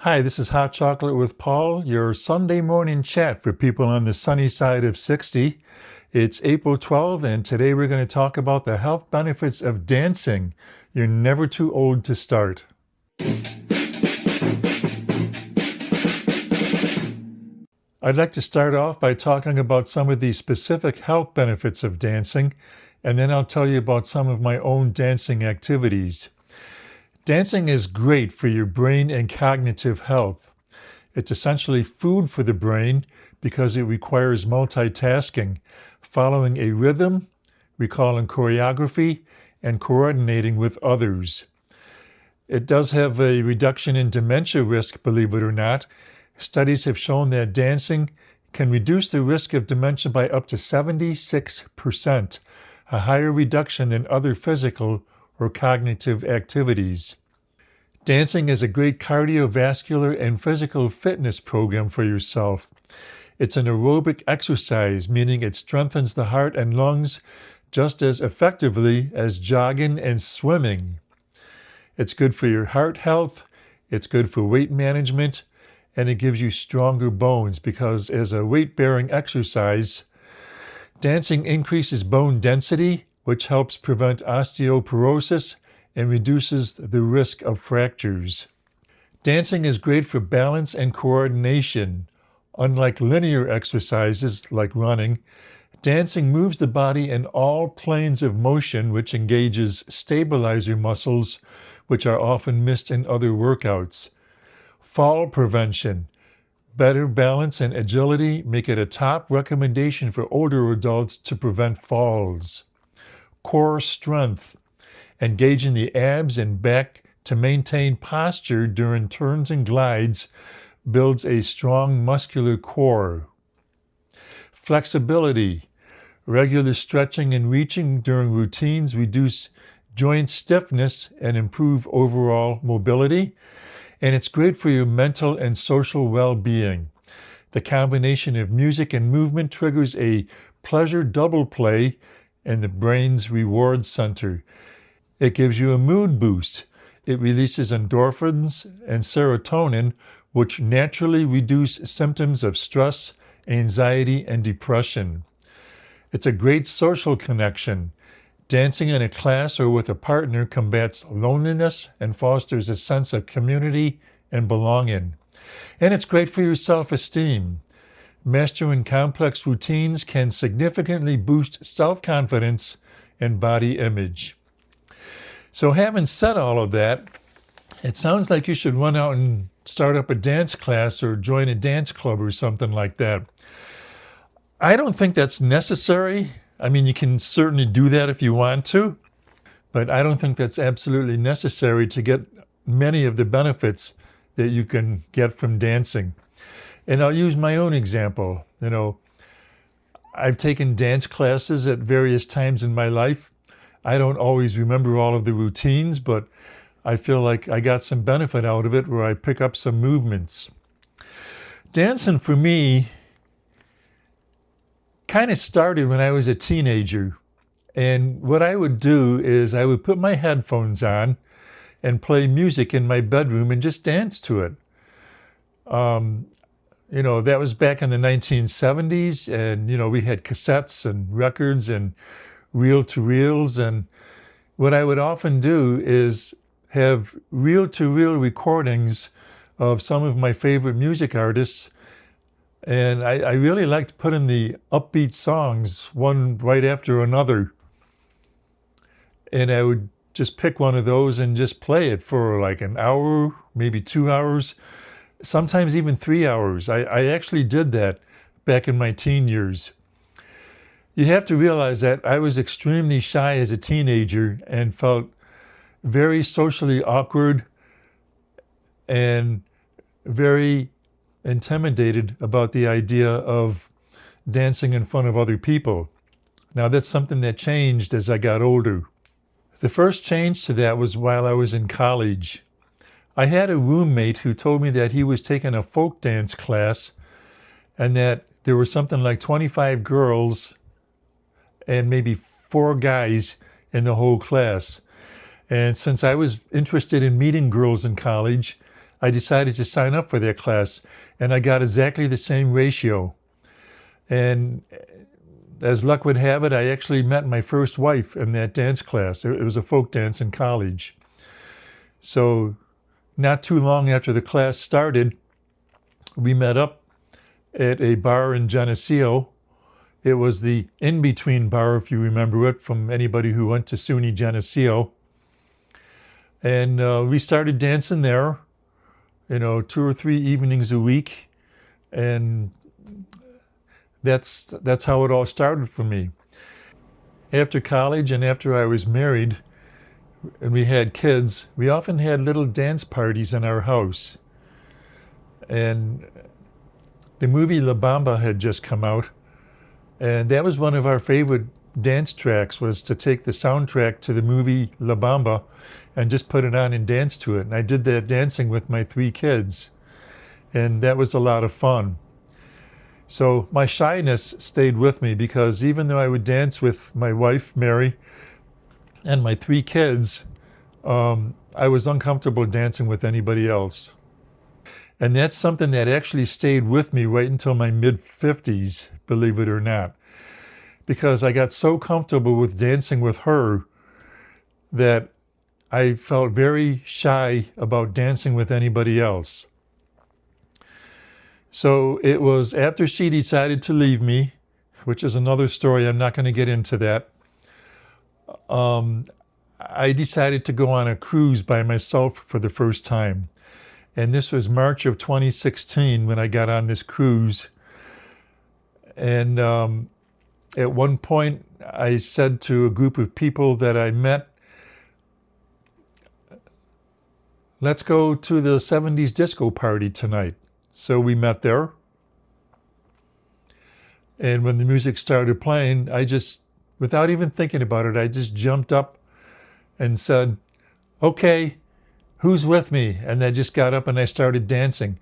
Hi, this is Hot Chocolate with Paul, your Sunday morning chat for people on the sunny side of 60. It's April 12th, and today we're going to talk about the health benefits of dancing. You're never too old to start. I'd like to start off by talking about some of the specific health benefits of dancing, and then I'll tell you about some of my own dancing activities. Dancing is great for your brain and cognitive health. It's essentially food for the brain because it requires multitasking, following a rhythm, recalling choreography, and coordinating with others. It does have a reduction in dementia risk, believe it or not. Studies have shown that dancing can reduce the risk of dementia by up to 76%, a higher reduction than other physical or cognitive activities. Dancing is a great cardiovascular and physical fitness program for yourself. It's an aerobic exercise, meaning it strengthens the heart and lungs just as effectively as jogging and swimming. It's good for your heart health, it's good for weight management, and it gives you stronger bones because as a weight-bearing exercise, dancing increases bone density, which helps prevent osteoporosis and reduces the risk of fractures. Dancing is great for balance and coordination. Unlike linear exercises like running, dancing moves the body in all planes of motion, which engages stabilizer muscles, which are often missed in other workouts. Fall prevention. Better balance and agility make it a top recommendation for older adults to prevent falls. Core strength. Engaging the abs and back to maintain posture during turns and glides builds a strong muscular core. Flexibility. Regular stretching and reaching during routines reduce joint stiffness and improve overall mobility. And it's great for your mental and social well-being. The combination of music and movement triggers a pleasure double play in the brain's reward center. It gives you a mood boost. It releases endorphins and serotonin, which naturally reduce symptoms of stress, anxiety, and depression. It's a great social connection. Dancing in a class or with a partner combats loneliness and fosters a sense of community and belonging. And it's great for your self-esteem. Mastering complex routines can significantly boost self-confidence and body image. So having said all of that, it sounds like you should run out and start up a dance class or join a dance club or something like that. I don't think that's necessary. I mean, you can certainly do that if you want to, but I don't think that's absolutely necessary to get many of the benefits that you can get from dancing. And I'll use my own example. I've taken dance classes at various times in my life. I don't always remember all of the routines, but I feel like I got some benefit out of it where I pick up some movements. Dancing for me kind of started when I was a teenager. And what I would do is I would put my headphones on and play music in my bedroom and just dance to it. That was back in the 1970s, and, we had cassettes and records and reel-to-reels. And what I would often do is have reel-to-reel recordings of some of my favorite music artists. And I really liked putting the upbeat songs one right after another. And I would just pick one of those and just play it for like an hour, maybe 2 hours, sometimes even 3 hours. I actually did that back in my teen years. You have to realize that I was extremely shy as a teenager and felt very socially awkward and very intimidated about the idea of dancing in front of other people. Now, that's something that changed as I got older. The first change to that was while I was in college. I had a roommate who told me that he was taking a folk dance class and that there were something like 25 girls and maybe 4 guys in the whole class. And since I was interested in meeting girls in college, I decided to sign up for that class, and I got exactly the same ratio. And as luck would have it, I actually met my first wife in that dance class. It was a folk dance in college. So not too long after the class started, we met up at a bar in Geneseo. It was the in-between bar, if you remember it, from anybody who went to SUNY Geneseo. And we started dancing there, 2 or 3 evenings a week. And that's how it all started for me. After college and after I was married and we had kids, we often had little dance parties in our house. And the movie La Bamba had just come out. And that was one of our favorite dance tracks, was to take the soundtrack to the movie La Bamba and just put it on and dance to it. And I did that dancing with my 3 kids. And that was a lot of fun. So my shyness stayed with me, because even though I would dance with my wife, Mary, and my 3 kids, I was uncomfortable dancing with anybody else. And that's something that actually stayed with me right until my mid-50s, believe it or not. Because I got so comfortable with dancing with her that I felt very shy about dancing with anybody else. So it was after she decided to leave me, which is another story, I'm not going to get into that. I decided to go on a cruise by myself for the first time. And this was March of 2016 when I got on this cruise. And at one point, I said to a group of people that I met, let's go to the 70s disco party tonight. So we met there. And when the music started playing, I just, without even thinking about it, I just jumped up and said, okay, who's with me? And I just got up and I started dancing.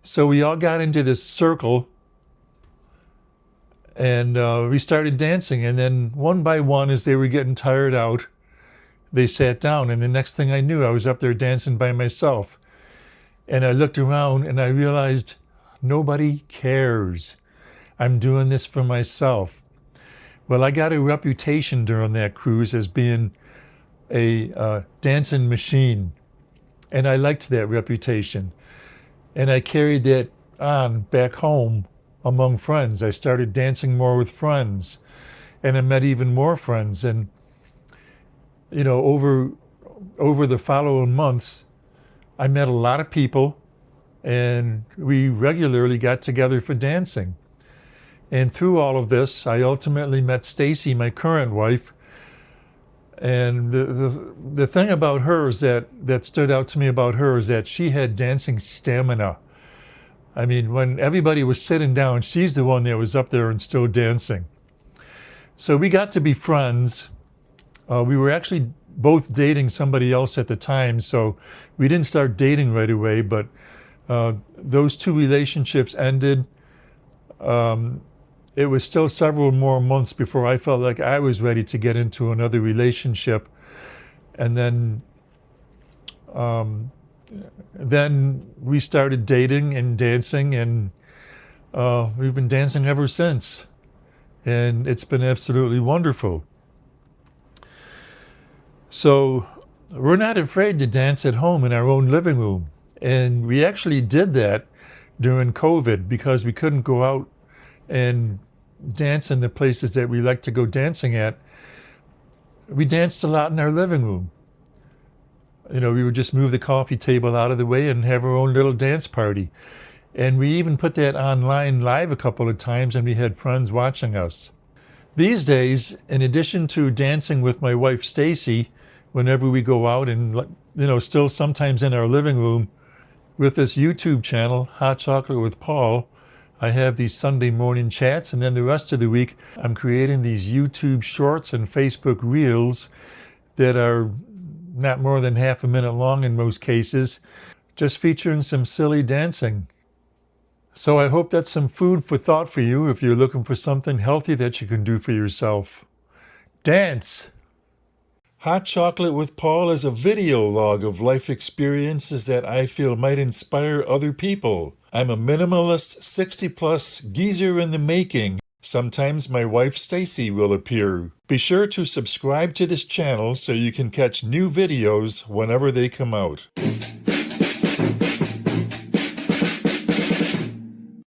So we all got into this circle and we started dancing. And then one by one, as they were getting tired out, they sat down. And the next thing I knew, I was up there dancing by myself. And I looked around and I realized nobody cares. I'm doing this for myself. Well, I got a reputation during that cruise as being a dancing machine. And I liked that reputation. And I carried that on back home among friends. I started dancing more with friends. And I met even more friends. And, over the following months, I met a lot of people. And we regularly got together for dancing. And through all of this, I ultimately met Stacy, my current wife. And the thing about her is that stood out to me about her is that she had dancing stamina. I mean, when everybody was sitting down, she's the one that was up there and still dancing. So we got to be friends. We were actually both dating somebody else at the time, so we didn't start dating right away, but those 2 relationships ended. It was still several more months before I felt like I was ready to get into another relationship. And then we started dating and dancing, and we've been dancing ever since. And it's been absolutely wonderful. So we're not afraid to dance at home in our own living room. And we actually did that during COVID because we couldn't go out and dance in the places that we like to go dancing at. We danced a lot in our living room. We would just move the coffee table out of the way and have our own little dance party. And we even put that online live a couple of times, and we had friends watching us. These days, in addition to dancing with my wife Stacy, whenever we go out and, still sometimes in our living room, with this YouTube channel, Hot Chocolate with Paul, I have these Sunday morning chats, and then the rest of the week, I'm creating these YouTube shorts and Facebook reels that are not more than half a minute long in most cases, just featuring some silly dancing. So I hope that's some food for thought for you if you're looking for something healthy that you can do for yourself. Dance! Hot Chocolate with Paul is a video log of life experiences that I feel might inspire other people. I'm a minimalist 60-plus geezer in the making. Sometimes my wife Stacy will appear. Be sure to subscribe to this channel so you can catch new videos whenever they come out.